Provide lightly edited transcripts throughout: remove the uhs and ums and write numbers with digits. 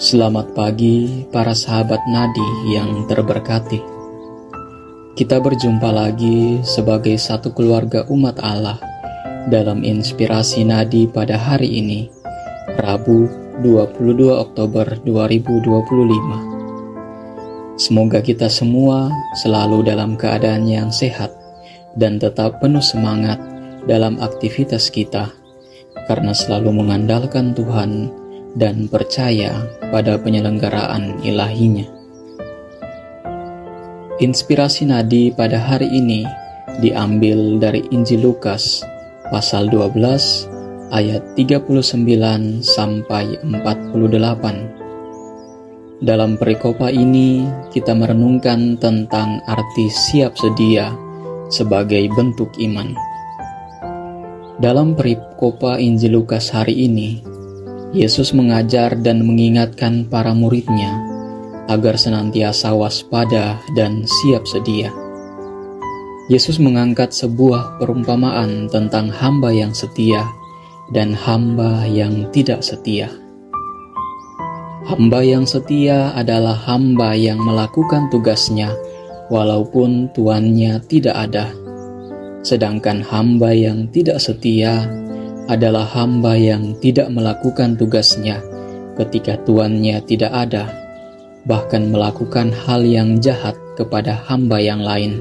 Selamat pagi para sahabat nadi yang terberkati. Kita berjumpa lagi sebagai satu keluarga umat Allah dalam inspirasi nadi pada hari ini, Rabu 22 Oktober 2025. Semoga kita semua selalu dalam keadaan yang sehat dan tetap penuh semangat dalam aktivitas kita, karena selalu mengandalkan Tuhan dan percaya pada penyelenggaraan ilahinya. Inspirasi nadi pada hari ini diambil dari Injil Lukas pasal 12 ayat 39 sampai 48. Dalam perikopa ini kita merenungkan tentang arti siap sedia sebagai bentuk iman. Dalam perikopa Injil Lukas hari ini, Yesus mengajar dan mengingatkan para murid-Nya agar senantiasa waspada dan siap sedia. Yesus mengangkat sebuah perumpamaan tentang hamba yang setia dan hamba yang tidak setia. Hamba yang setia adalah hamba yang melakukan tugasnya walaupun tuannya tidak ada. Sedangkan hamba yang tidak setia adalah hamba yang tidak melakukan tugasnya ketika tuannya tidak ada, bahkan melakukan hal yang jahat kepada hamba yang lain.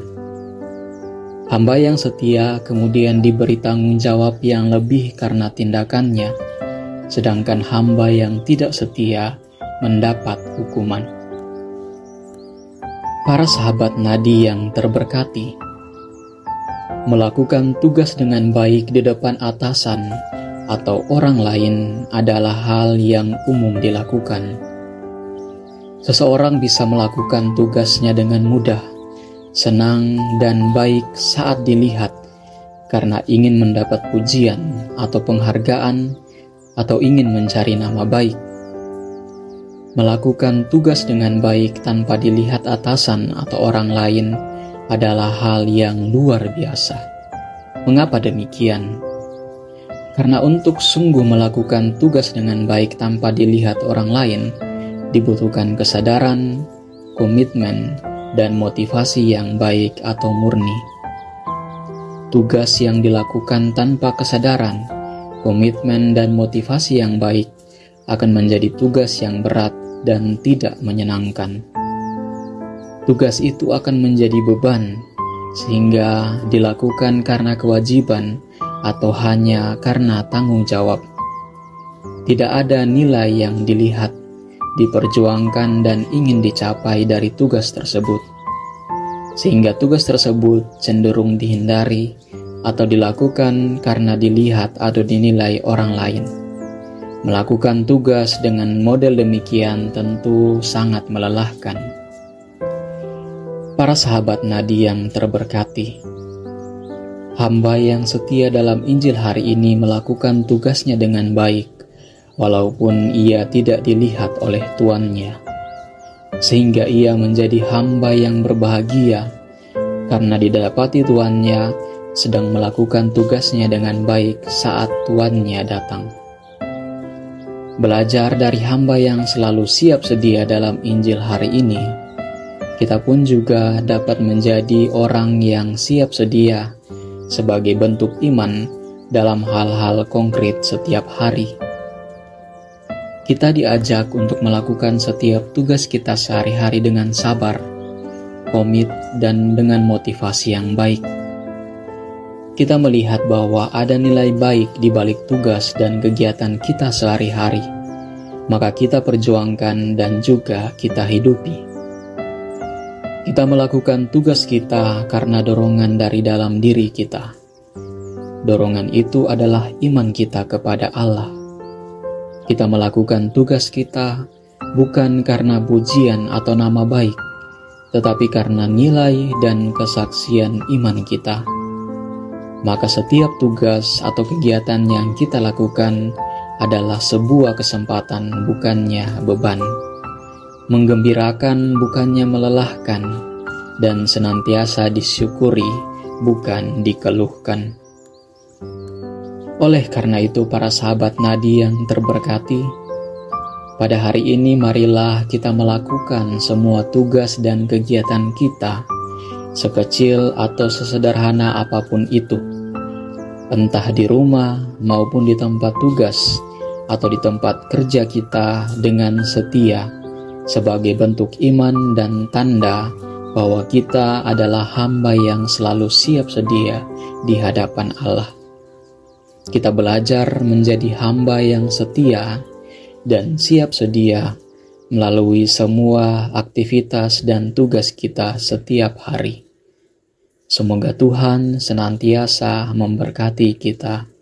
Hamba yang setia kemudian diberi tanggung jawab yang lebih karena tindakannya, sedangkan hamba yang tidak setia mendapat hukuman. Para sahabat nadi yang terberkati, melakukan tugas dengan baik di depan atasan atau orang lain adalah hal yang umum dilakukan. Seseorang bisa melakukan tugasnya dengan mudah, senang, dan baik saat dilihat karena ingin mendapat pujian atau penghargaan atau ingin mencari nama baik. Melakukan tugas dengan baik tanpa dilihat atasan atau orang lain adalah hal yang luar biasa. Mengapa demikian? Karena untuk sungguh melakukan tugas dengan baik tanpa dilihat orang lain, dibutuhkan kesadaran, komitmen, dan motivasi yang baik atau murni. Tugas yang dilakukan tanpa kesadaran, komitmen, dan motivasi yang baik akan menjadi tugas yang berat dan tidak menyenangkan. Tugas itu akan menjadi beban, sehingga dilakukan karena kewajiban atau hanya karena tanggung jawab. Tidak ada nilai yang dilihat, diperjuangkan, dan ingin dicapai dari tugas tersebut, sehingga tugas tersebut cenderung dihindari atau dilakukan karena dilihat atau dinilai orang lain. Melakukan tugas dengan model demikian tentu sangat melelahkan. Para sahabat nadi yang terberkati, hamba yang setia dalam Injil hari ini melakukan tugasnya dengan baik, walaupun ia tidak dilihat oleh tuannya, sehingga ia menjadi hamba yang berbahagia karena didapati tuannya sedang melakukan tugasnya dengan baik saat tuannya datang. Belajar dari hamba yang selalu siap sedia dalam Injil hari ini, kita pun juga dapat menjadi orang yang siap sedia sebagai bentuk iman dalam hal-hal konkret setiap hari. Kita diajak untuk melakukan setiap tugas kita sehari-hari dengan sabar, komit, dan dengan motivasi yang baik. Kita melihat bahwa ada nilai baik di balik tugas dan kegiatan kita sehari-hari, maka kita perjuangkan dan juga kita hidupi. Kita melakukan tugas kita karena dorongan dari dalam diri kita. Dorongan itu adalah iman kita kepada Allah. Kita melakukan tugas kita bukan karena pujian atau nama baik, tetapi karena nilai dan kesaksian iman kita. Maka setiap tugas atau kegiatan yang kita lakukan adalah sebuah kesempatan, bukannya beban. Menggembirakan bukannya melelahkan, dan senantiasa disyukuri bukan dikeluhkan. Oleh karena itu para sahabat nadi yang terberkati, Pada hari ini marilah kita melakukan semua tugas dan kegiatan kita, sekecil atau sesederhana apapun itu, entah di rumah maupun di tempat tugas atau di tempat kerja kita dengan setia, sebagai bentuk iman dan tanda bahwa kita adalah hamba yang selalu siap sedia di hadapan Allah. Kita belajar menjadi hamba yang setia dan siap sedia melalui semua aktivitas dan tugas kita setiap hari. Semoga Tuhan senantiasa memberkati kita.